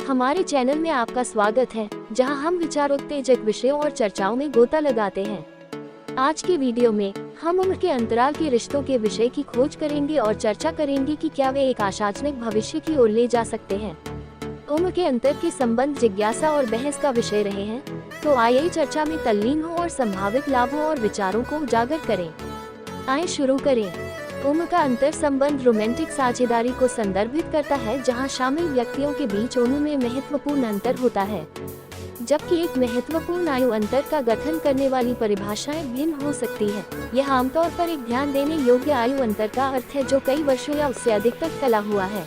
हमारे चैनल में आपका स्वागत है, जहां हम विचारोत्तेजक विषयों और चर्चाओं में गोता लगाते हैं। आज के वीडियो में हम उम्र के अंतराल के रिश्तों के विषय की खोज करेंगे और चर्चा करेंगे कि क्या वे एक आशाजनक भविष्य की ओर ले जा सकते हैं। उम्र के अंतर के संबंध जिज्ञासा और बहस का विषय रहे हैं, तो आइए चर्चा में तल्लीन हो और संभावित लाभों और विचारों को उजागर करें। आइए शुरू करें। उम्र का अंतर संबंध रोमांटिक साझेदारी को संदर्भित करता है, जहां शामिल व्यक्तियों के बीच उम्र में महत्वपूर्ण अंतर होता है। जबकि एक महत्वपूर्ण आयु अंतर का गठन करने वाली परिभाषाएं भिन्न हो सकती है। यह आमतौर पर एक ध्यान देने योग्य आयु अंतर का अर्थ है जो कई वर्षों या उससे अधिक तक फैला हुआ है।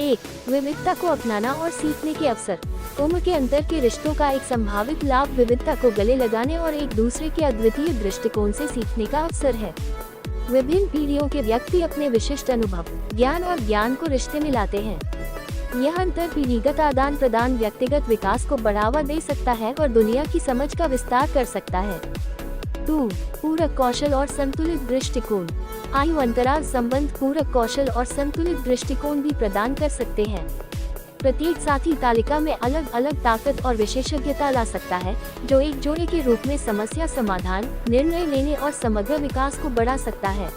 1. विविधता को अपनाना और सीखने के अवसर। उम्र के अंतर के रिश्तों का एक संभावित लाभ विविधता को गले लगाने और एक दूसरे के अद्वितीय दृष्टिकोण से सीखने का अवसर है। विभिन्न पीढ़ियों के व्यक्ति अपने विशिष्ट अनुभव, ज्ञान और ज्ञान को रिश्ते में लाते हैं। यह अंतर पीढ़ीगत आदान प्रदान व्यक्तिगत विकास को बढ़ावा दे सकता है और दुनिया की समझ का विस्तार कर सकता है। 2. पूरक कौशल और संतुलित दृष्टिकोण। आयु अंतराल संबंध पूरक कौशल और संतुलित दृष्टिकोण भी प्रदान कर सकते हैं। प्रत्येक साथी तालिका में अलग अलग ताकत और विशेषज्ञता ला सकता है, जो एक जोड़े के रूप में समस्या समाधान, निर्णय लेने और समग्र विकास को बढ़ा सकता है।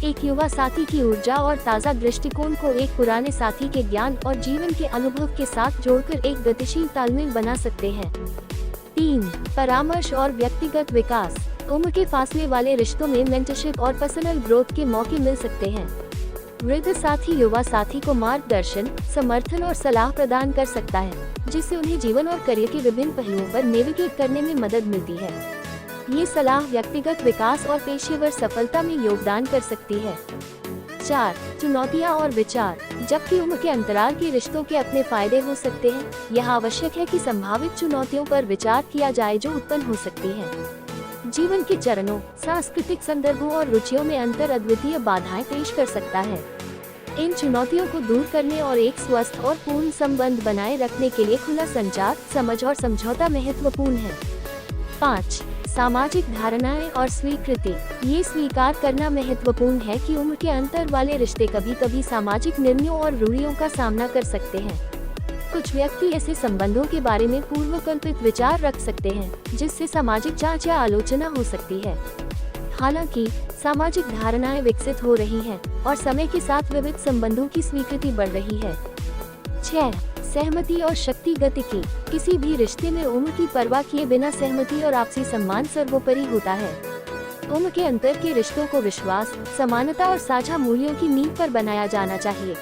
एक युवा साथी की ऊर्जा और ताज़ा दृष्टिकोण को एक पुराने साथी के ज्ञान और जीवन के अनुभव के साथ जोड़कर एक गतिशील तालमेल बना सकते हैं। 3. परामर्श और व्यक्तिगत विकास। उम्र के फासले वाले रिश्तों में मेंटरशिप और पर्सनल ग्रोथ के मौके मिल सकते हैं। वृद्ध साथी युवा साथी को मार्गदर्शन, समर्थन और सलाह प्रदान कर सकता है, जिससे उन्हें जीवन और करियर के विभिन्न पहलुओं पर नेविगेट करने में मदद मिलती है। ये सलाह व्यक्तिगत विकास और पेशेवर सफलता में योगदान कर सकती है। 4. चुनौतियां और विचार। जबकि उम्र के अंतराल के रिश्तों के अपने फायदे हो सकते हैं, यह आवश्यक है कि संभावित चुनौतियों पर विचार किया जाए जो उत्पन्न हो सकती हैं। जीवन के चरणों, सांस्कृतिक संदर्भों और रुचियों में अंतर अद्वितीय बाधाएं पेश कर सकता है। इन चुनौतियों को दूर करने और एक स्वस्थ और पूर्ण संबंध बनाए रखने के लिए खुला संचार, समझ और समझौता महत्वपूर्ण है। 5. सामाजिक धारणाएं और स्वीकृति। ये स्वीकार करना महत्वपूर्ण है कि उम्र के अंतर वाले रिश्ते कभी-कभी सामाजिक निर्णयों और रूढ़ियों का सामना कर सकते हैं। कुछ व्यक्ति ऐसे संबंधों के बारे में पूर्वकल्पित विचार रख सकते हैं, जिससे सामाजिक जांच या आलोचना हो सकती है। हालांकि सामाजिक धारणाएं विकसित हो रही हैं और समय के साथ विविध संबंधों की स्वीकृति बढ़ रही है। 6. सहमति और शक्ति गतिकी। किसी भी रिश्ते में उम्र की परवाह किए बिना सहमति और आपसी सम्मान सर्वोपरि होता है। उम्र के अंतर के रिश्तों को विश्वास, समानता और साझा मूल्यों की नींव पर बनाया जाना चाहिए।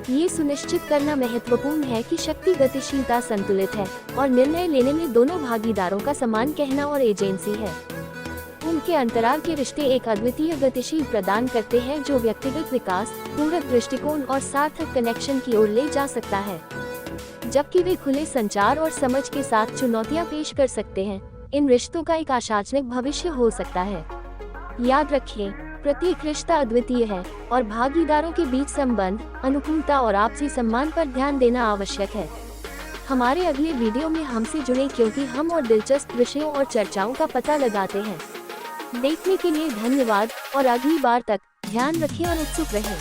ये सुनिश्चित करना महत्वपूर्ण है कि शक्ति गतिशीलता संतुलित है और निर्णय लेने में दोनों भागीदारों का समान कहना और एजेंसी है। उनके अंतराल के रिश्ते एक अद्वितीय गतिशील प्रदान करते हैं जो व्यक्तिगत विकास, पूरक दृष्टिकोण और सार्थक कनेक्शन की ओर ले जा सकता है। जबकि वे खुले संचार और समझ के साथ चुनौतियां पेश कर सकते हैं, इन रिश्तों का एक आशाजनक भविष्य हो सकता है। याद रखिए, प्रत्येक रिश्ता अद्वितीय है और भागीदारों के बीच संबंध, अनुकूलता और आपसी सम्मान पर ध्यान देना आवश्यक है। हमारे अगले वीडियो में हमसे जुड़ें, क्योंकि हम और दिलचस्प विषयों और चर्चाओं का पता लगाते हैं। देखने के लिए धन्यवाद और अगली बार तक ध्यान रखें और उत्सुक रहें।